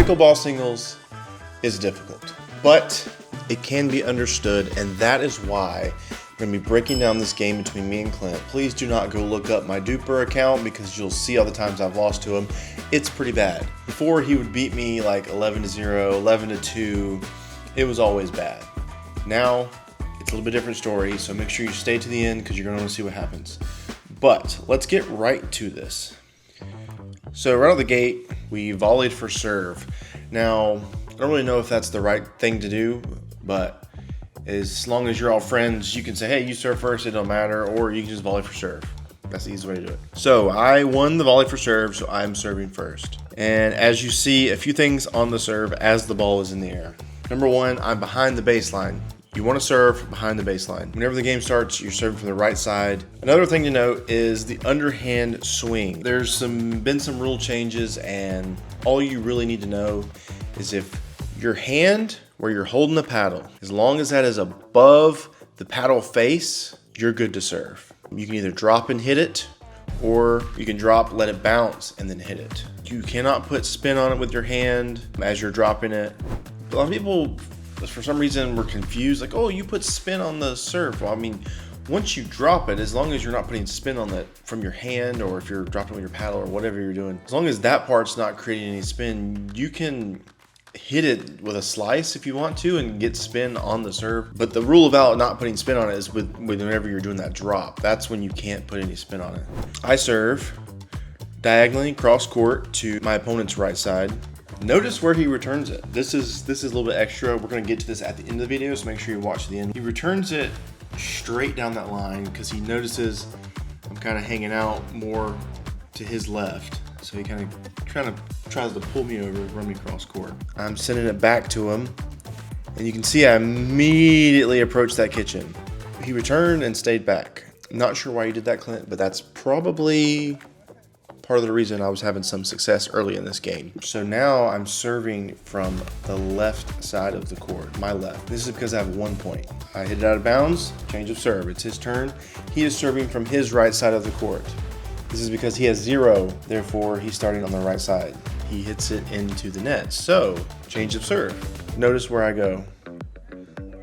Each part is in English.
Pickleball singles is difficult, but it can be understood, and that is why we're going to be breaking down this game between me and Clint. Please do not go look up my Duper account because you'll see all the times I've lost to him. It's pretty bad. Before, he would beat me like 11-0, 11-2. It was always bad. Now, it's a little bit different story, so make sure you stay to the end because you're going to want to see what happens. But let's get right to this. So right out the gate, we volleyed for serve. Now, I don't really know if that's the right thing to do, but as long as you're all friends, you can say, hey, you serve first, it don't matter, or you can just volley for serve. That's the easy way to do it. So I won the volley for serve, so I'm serving first. And as you see, a few things on the serve as the ball is in the air. Number one, I'm behind the baseline. You want to serve behind the baseline. Whenever the game starts, you're serving from the right side. Another thing to note is the underhand swing. There's been some rule changes, and all you really need to know is if your hand where you're holding the paddle, as long as that is above the paddle face, you're good to serve. You can either drop and hit it, or you can drop, let it bounce, and then hit it. You cannot put spin on it with your hand as you're dropping it. A lot of people, for some reason, were confused, like, oh, you put spin on the serve. Well, I mean, once you drop it, as long as you're not putting spin on it from your hand, or if you're dropping with your paddle or whatever you're doing, as long as that part's not creating any spin, you can hit it with a slice if you want to and get spin on the serve. But the rule about not putting spin on it is whenever you're doing that drop. That's when you can't put any spin on it. I serve diagonally cross court to my opponent's right side. Notice where he returns it. This is a little bit extra. We're going to get to this at the end of the video, so make sure you watch the end. He returns it straight down that line because he notices I'm kind of hanging out more to his left. So he kind of tries to pull me over, run me cross court. I'm sending it back to him, and you can see I immediately approached that kitchen. He returned and stayed back. Not sure why he did that, Clint, but that's probably part of the reason I was having some success early in this game. So now I'm serving from the left side of the court, my left. This is because I have 1 point. I hit it out of bounds, change of serve. It's his turn. He is serving from his right side of the court. This is because he has 0, therefore he's starting on the right side. He hits it into the net. So, change of serve. Notice where I go.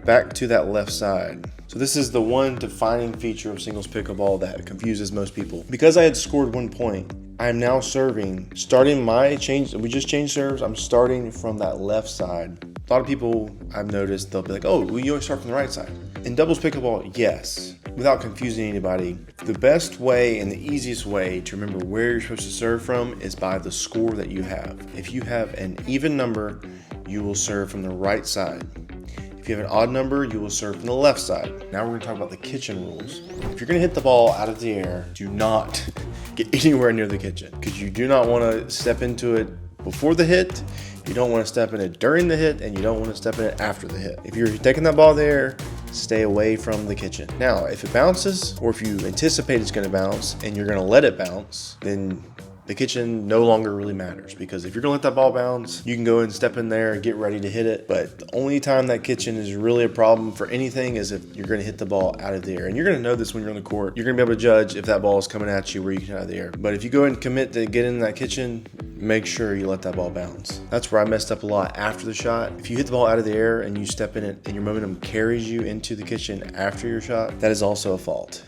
Back to that left side. So this is the one defining feature of singles pickleball that confuses most people. Because I had scored 1 point, I'm now serving, starting my change, we just changed serves, I'm starting from that left side. A lot of people I've noticed, they'll be like, oh, well, you always start from the right side. In doubles pickleball, yes, without confusing anybody, the best way and the easiest way to remember where you're supposed to serve from is by the score that you have. If you have an even number, you will serve from the right side. If you have an odd number, you will serve from the left side. Now we're gonna talk about the kitchen rules. If you're gonna hit the ball out of the air, do not get anywhere near the kitchen because you do not wanna step into it before the hit, you don't wanna step in it during the hit, and you don't wanna step in it after the hit. If you're taking that ball there, stay away from the kitchen. Now, if it bounces, or if you anticipate it's gonna bounce and you're gonna let it bounce, then the kitchen no longer really matters, because if you're gonna let that ball bounce, you can go and step in there and get ready to hit it. But the only time that kitchen is really a problem for anything is if you're gonna hit the ball out of the air. And you're gonna know this when you're on the court. You're gonna be able to judge if that ball is coming at you where you can hit out of the air. But if you go and commit to get in that kitchen, make sure you let that ball bounce. That's where I messed up a lot after the shot. If you hit the ball out of the air and you step in it and your momentum carries you into the kitchen after your shot, that is also a fault.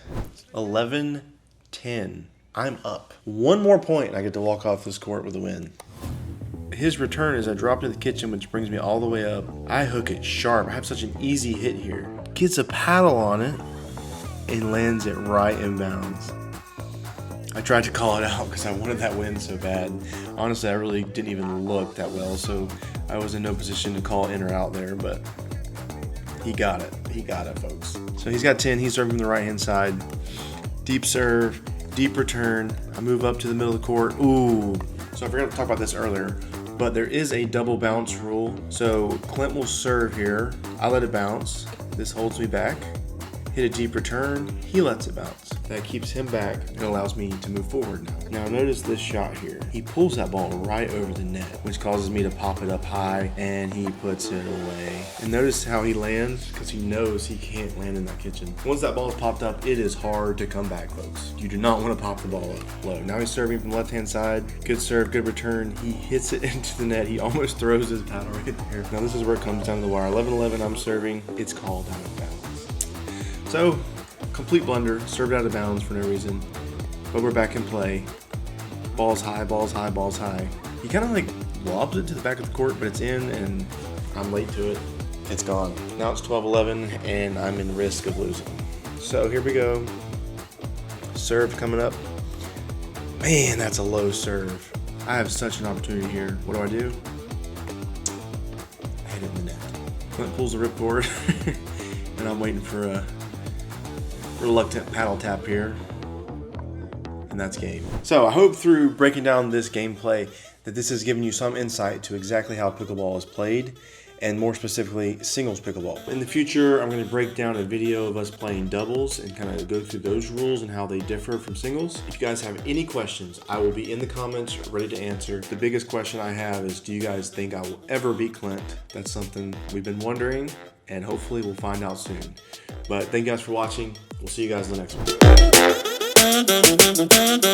11-10. I'm up. 1 more point and I get to walk off this court with a win. His return is I drop to the kitchen, which brings me all the way up. I hook it sharp. I have such an easy hit here. Gets a paddle on it and lands it right in bounds. I tried to call it out because I wanted that win so bad. Honestly, I really didn't even look that well, so I was in no position to call in or out there, but he got it. He got it, folks. So he's got 10. He's serving from the right-hand side. Deep serve. Deep return. I move up to the middle of the court. Ooh. So I forgot to talk about this earlier, but there is a double bounce rule. So Clint will serve here. I let it bounce. This holds me back. hit a deep return, he lets it bounce. That keeps him back and allows me to move forward now. Now notice this shot here. He pulls that ball right over the net, which causes me to pop it up high, and he puts it away. And notice how he lands, because he knows he can't land in that kitchen. Once that ball is popped up, it is hard to come back close. You do not want to pop the ball up low. Now he's serving from the left-hand side. Good serve, good return. He hits it into the net. He almost throws his paddle right there. Now this is where it comes down to the wire. 11-11, I'm serving. It's called out of bounds. So, complete blunder, served out of bounds for no reason, but we're back in play. Ball's high, ball's high, ball's high. He kind of like lobs it to the back of the court, but it's in, and I'm late to it. It's gone. Now it's 12-11, and I'm in risk of losing. So here we go. Serve coming up. Man, that's a low serve. I have such an opportunity here. What do? I hit it in the net. Clint pulls the ripcord, and I'm waiting for a reluctant paddle tap here, and that's game. So I hope through breaking down this gameplay that this has given you some insight to exactly how pickleball is played, and more specifically singles pickleball. In the future, I'm going to break down a video of us playing doubles and kind of go through those rules and how they differ from singles. If you guys have any questions, I will be in the comments ready to answer. The biggest question I have is, do you guys think I will ever beat Clint? That's something we've been wondering, and hopefully we'll find out soon. But thank you guys for watching. We'll see you guys in the next one.